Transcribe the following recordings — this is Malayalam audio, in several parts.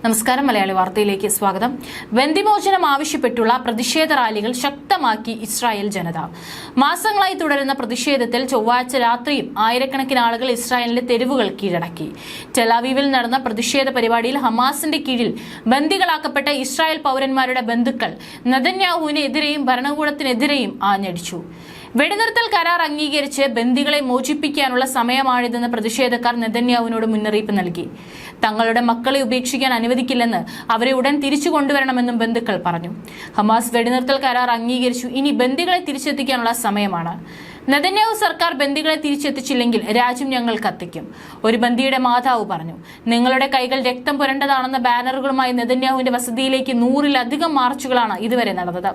നമസ്കാരം. മലയാളി വാർത്തയിലേക്ക് സ്വാഗതം. ബന്ദിമോചനം ആവശ്യപ്പെട്ടുള്ള പ്രതിഷേധ റാലികൾ ശക്തമാക്കി ഇസ്രായേൽ ജനത. മാസങ്ങളായി തുടരുന്ന പ്രതിഷേധത്തിൽ ചൊവ്വാഴ്ച രാത്രിയും ആയിരക്കണക്കിന് ആളുകൾ ഇസ്രായേലിന്റെ തെരുവുകൾ കീഴടക്കി. ടെലവീവിൽ നടന്ന പ്രതിഷേധ പരിപാടിയിൽ ഹമാസിന്റെ കീഴിൽ ബന്ദികളാക്കപ്പെട്ട ഇസ്രായേൽ പൗരന്മാരുടെ ബന്ധുക്കൾ നെതന്യാഹുവിനെതിരെയും ഭരണകൂടത്തിനെതിരെയും ആഞ്ഞടിച്ചു. വെടിനിർത്തൽ കരാർ അംഗീകരിച്ച് ബന്ദികളെ മോചിപ്പിക്കാനുള്ള സമയമാണിതെന്ന് പ്രതിഷേധക്കാർ നെതന്യാഹുവിനോട് മുന്നറിയിപ്പ് നൽകി. തങ്ങളുടെ മക്കളെ ഉപേക്ഷിക്കാൻ അനുവദിക്കില്ലെന്ന് അവരെ ഉടൻ തിരിച്ചു കൊണ്ടുവരണമെന്നും ബന്ധുക്കൾ പറഞ്ഞു. ഹമാസ് വെടിനിർത്തൽ കരാർ അംഗീകരിച്ചു. ഇനി ബന്ദികളെ തിരിച്ചെത്തിക്കാനുള്ള സമയമാണ്. നെതന്യാഹു സർക്കാർ ബന്ദികളെ തിരിച്ചെത്തിച്ചില്ലെങ്കിൽ രാജ്യം ഞങ്ങൾ കത്തിക്കും, ഒരു ബന്ദിയുടെ മാതാവ് പറഞ്ഞു. നിങ്ങളുടെ കൈകൾ രക്തം പുരണ്ടതാണെന്ന ബാനറുകളുമായി നെതന്യാഹുവിന്റെ വസതിയിലേക്ക് 100-ലധികം മാർച്ചുകളാണ് ഇതുവരെ നടന്നത്.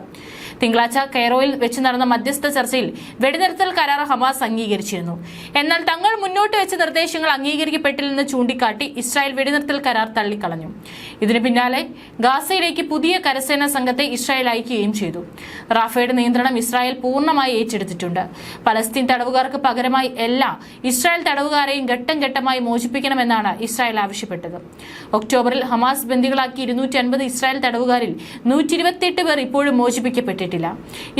തിങ്കളാഴ്ച കൈറോയിൽ വെച്ച് നടന്ന മധ്യസ്ഥ ചർച്ചയിൽ വെടിനിർത്തൽ കരാർ ഹമാസ് അംഗീകരിച്ചിരുന്നു. എന്നാൽ തങ്ങൾ മുന്നോട്ട് വെച്ച നിർദ്ദേശങ്ങൾ അംഗീകരിക്കപ്പെട്ടില്ലെന്ന് ചൂണ്ടിക്കാട്ടി ഇസ്രായേൽ വെടിനിർത്തൽ കരാർ തള്ളിക്കളഞ്ഞു. ഇതിന് പിന്നാലെ ഗാസയിലേക്ക് പുതിയ കരസേനാ സംഘത്തെ ഇസ്രായേൽ അയക്കുകയും ചെയ്തു. റാഫയുടെ നിയന്ത്രണം ഇസ്രായേൽ പൂർണ്ണമായി ഏറ്റെടുത്തിട്ടുണ്ട്. പലസ്തീൻ തടവുകാർക്ക് പകരമായി എല്ലാ ഇസ്രായേൽ തടവുകാരെയും ഘട്ടം ഘട്ടമായി മോചിപ്പിക്കണമെന്നാണ് ഇസ്രായേൽ ആവശ്യപ്പെട്ടത്. ഒക്ടോബറിൽ ഹമാസ് ബന്ദികളാക്കി 250 ഇസ്രായേൽ തടവുകാരിൽ 128 പേർ ഇപ്പോഴും മോചിപ്പിക്കപ്പെട്ടിട്ടില്ല.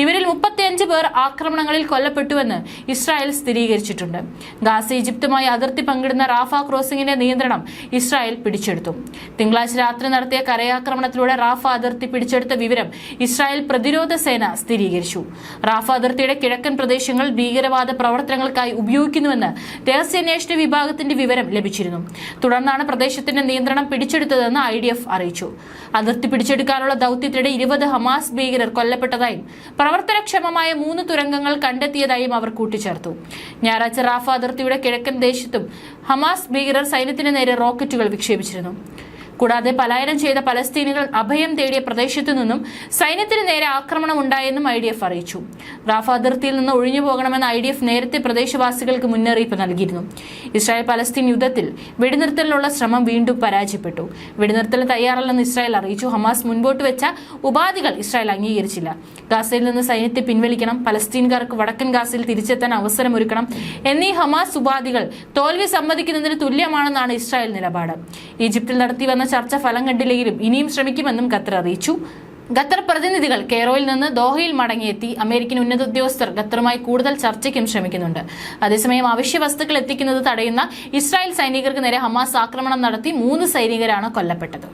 ഇവരിൽ 35 പേർ ആക്രമണങ്ങളിൽ കൊല്ലപ്പെട്ടുവെന്ന് ഇസ്രായേൽ സ്ഥിരീകരിച്ചിട്ടുണ്ട്. ഗാസ ഈജിപ്തുമായി അതിർത്തി പങ്കിടുന്ന റാഫ ക്രോസിംഗിന്റെ നിയന്ത്രണം ഇസ്രായേൽ പിടിച്ചെടുത്തു. തിങ്കളാഴ്ച രാത്രി നടത്തിയ കരയാക്രമണത്തിലൂടെ റാഫ അതിർത്തി പിടിച്ചെടുത്ത വിവരം ഇസ്രായേൽ പ്രതിരോധ സേന സ്ഥിരീകരിച്ചു. റാഫ അതിർത്തിയുടെ കിഴക്കൻ പ്രദേശങ്ങൾ ഭീകരവാദ പ്രവർത്തനങ്ങൾക്കായി ഉപയോഗിക്കുന്നുവെന്ന് രഹസ്യാന്വേഷണ വിഭാഗത്തിന്റെ വിവരം ലഭിച്ചിരുന്നു. തുടർന്നാണ് പ്രദേശത്തിന്റെ നിയന്ത്രണം പിടിച്ചെടുത്തതെന്ന് IDF അറിയിച്ചു. അതിർത്തി പിടിച്ചെടുക്കാനുള്ള ദൌത്യത്തിനിടെ 20 ഹമാസ് ഭീകരർ കൊല്ലപ്പെട്ടതായും പ്രവർത്തനക്ഷമമായ 3 തുരങ്കങ്ങൾ കണ്ടെത്തിയതായും അവർ കൂട്ടിച്ചേർത്തു. ഞായറാഴ്ച റാഫ അതിർത്തിയുടെ കിഴക്കൻ ദേശത്തും ഹമാസ് ഭീകരർ സൈന്യത്തിന് നേരെ റോക്കറ്റുകൾ വിക്ഷേപിച്ചിരുന്നു. കൂടാതെ പലായനം ചെയ്ത പലസ്തീനികൾ അഭയം തേടിയ പ്രദേശത്തു നിന്നും സൈന്യത്തിന് നേരെ ആക്രമണം ഉണ്ടായെന്നും IDF അറിയിച്ചു. റാഫ അതിർത്തിയിൽ നിന്ന് ഒഴിഞ്ഞു പോകണമെന്ന് IDF നേരത്തെ പ്രദേശവാസികൾക്ക് മുന്നറിയിപ്പ് നൽകിയിരുന്നു. ഇസ്രായേൽ പലസ്തീൻ യുദ്ധത്തിൽ വെടിനിർത്തലിനുള്ള ശ്രമം വീണ്ടും പരാജയപ്പെട്ടു. വെടിനിർത്തൽ തയ്യാറല്ലെന്ന് ഇസ്രായേൽ അറിയിച്ചു. ഹമാസ് മുൻപോട്ട് വെച്ച ഉപാധികൾ ഇസ്രായേൽ അംഗീകരിച്ചില്ല. ഗാസയിൽ നിന്ന് സൈന്യത്തെ പിൻവലിക്കണം, പലസ്തീൻകാർക്ക് വടക്കൻ ഗാസയിൽ തിരിച്ചെത്താൻ അവസരമൊരുക്കണം എന്നീ ഹമാസ് ഉപാധികൾ തോൽവി സമ്മതിക്കുന്നതിന് തുല്യമാണെന്നാണ് ഇസ്രായേൽ നിലപാട്. ഈജിപ്തിൽ നടത്തി വന്ന ചർച്ച ഫലം കണ്ടില്ലെങ്കിലും ഇനിയും ശ്രമിക്കുമെന്നും ഖത്തർ അറിയിച്ചു. ഖത്തർ പ്രതിനിധികൾ കെയ്റോയിൽ നിന്ന് ദോഹയിൽ മടങ്ങിയെത്തി. അമേരിക്കൻ ഉന്നത ഉദ്യോഗസ്ഥർ ഖത്തറുമായി കൂടുതൽ ചർച്ചയ്ക്കും ശ്രമിക്കുന്നുണ്ട്. അതേസമയം അവശ്യ വസ്തുക്കൾ എത്തിക്കുന്നത് തടയുന്ന ഇസ്രായേൽ സൈനികർക്ക് നേരെ ഹമാസ് ആക്രമണം നടത്തി 3 സൈനികരാണ് കൊല്ലപ്പെട്ടത്.